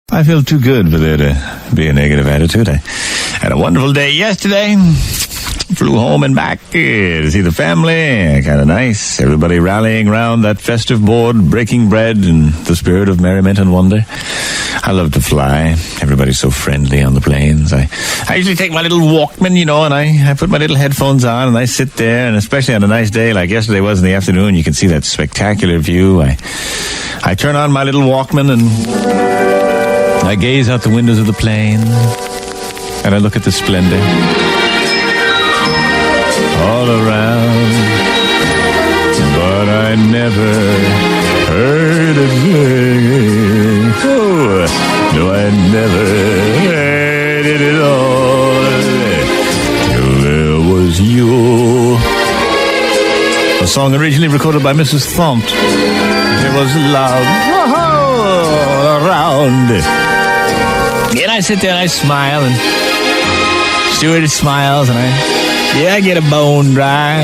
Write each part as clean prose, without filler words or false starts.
I feel too good for there to be a negative attitude. I had a wonderful day yesterday. Flew home and back to see the family. Kind of nice. Everybody rallying around that festive board, breaking bread in the spirit of merriment and wonder. I love to fly. Everybody's so friendly on the planes. I usually take my little Walkman, and I put my little headphones on and I sit there, and especially on a nice day like yesterday was in the afternoon, you can see that spectacular view. I turn on my little Walkman and I gaze out the windows of the plane, and I look at the splendor all around, but I never heard it sing. Oh, no, I never heard it at all till there was you. A song originally recorded by Mrs. Thompt. There was love all around. And I sit there and I smile, and Stuart smiles, and I get a bone dry.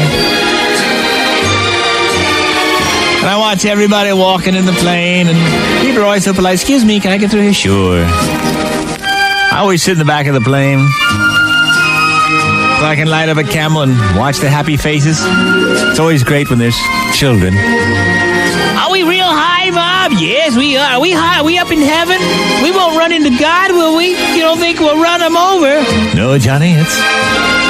And I watch everybody walking in the plane, and people are always so polite. Excuse me, can I get through here? Sure. I always sit in the back of the plane so I can light up a camel and watch the happy faces. It's always great when there's children. Are we real high, Bob? Yes, we are. Are we high? Are we up in heaven? We won't run into God, will we? You don't think we'll run him over? No, Johnny, it's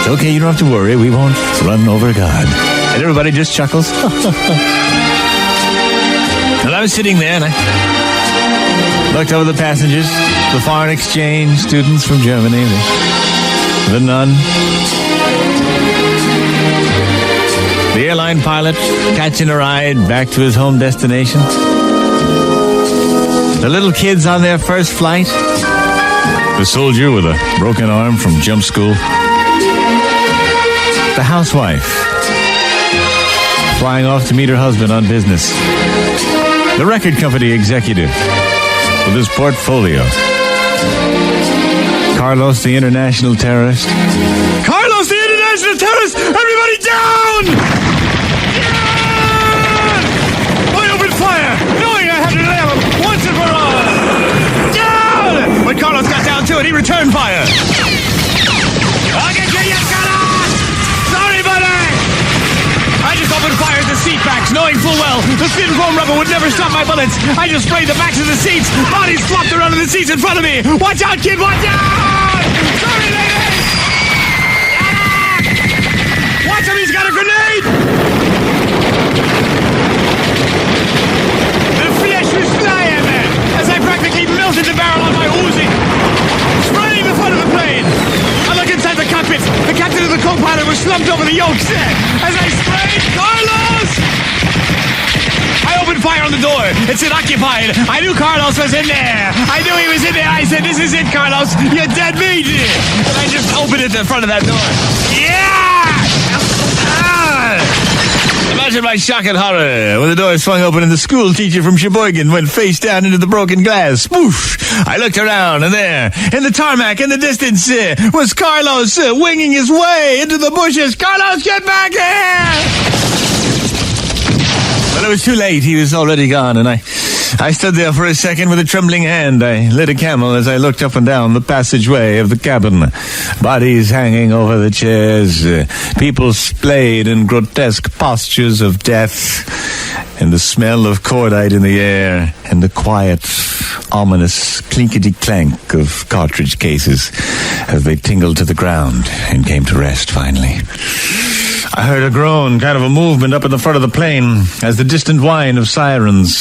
okay. You don't have to worry. We won't run over God. And everybody just chuckles. And I was sitting there, and I looked over the passengers, the foreign exchange students from Germany, the nun, the airline pilot catching a ride back to his home destination, the little kids on their first flight, the soldier with a broken arm from jump school, the housewife flying off to meet her husband on business, the record company executive with his portfolio, Carlos the international terrorist. Carlos the international terrorist! Everybody down! Yeah! I opened fire, knowing I had to nail him once and for all. Down! When Carlos got down to it, he returned fire. I'll get you, Carlos! Sorry, buddy! I just opened fire at the seat backs, knowing full well the thin foam rubber would never stop my bullets. I just sprayed the backs of the seats. Bodies flopped around in the seats in front of me. Watch out, kid! Watch out! Sorry, lady! Watch him! He's got a grenade! The flesh was flying as I practically melted the barrel on my Uzi, spraying the front of the plane. I look inside the cockpit. The captain and the co-pilot were slumped over the yokes as I sprayed. Carlos! I opened fire on the door. It said occupied. I knew Carlos was in there. I knew he was in there. I said, this is it, Carlos. You're dead meat. And I just opened it in front of that door. Yeah! Imagine my shock and horror when the door swung open and the school teacher from Sheboygan went face down into the broken glass. Spoof! I looked around, and there, in the tarmac in the distance, was Carlos winging his way into the bushes. Carlos, get back here! Well, it was too late. He was already gone, and I stood there for a second with a trembling hand. I lit a Camel as I looked up and down the passageway of the cabin. Bodies hanging over the chairs, people splayed in grotesque postures of death, and the smell of cordite in the air, and the quiet, ominous clinkety-clank of cartridge cases as they tingled to the ground and came to rest finally. I heard a groan, kind of a movement up in the front of the plane as the distant whine of sirens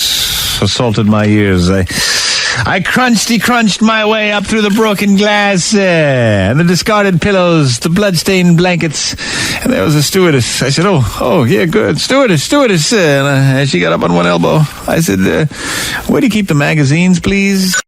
assaulted my ears. I crunched my way up through the broken glass and the discarded pillows, the blood-stained blankets, and there was a stewardess. I said, oh, yeah, good. Stewardess. And she got up on one elbow. I said, where do you keep the magazines, please?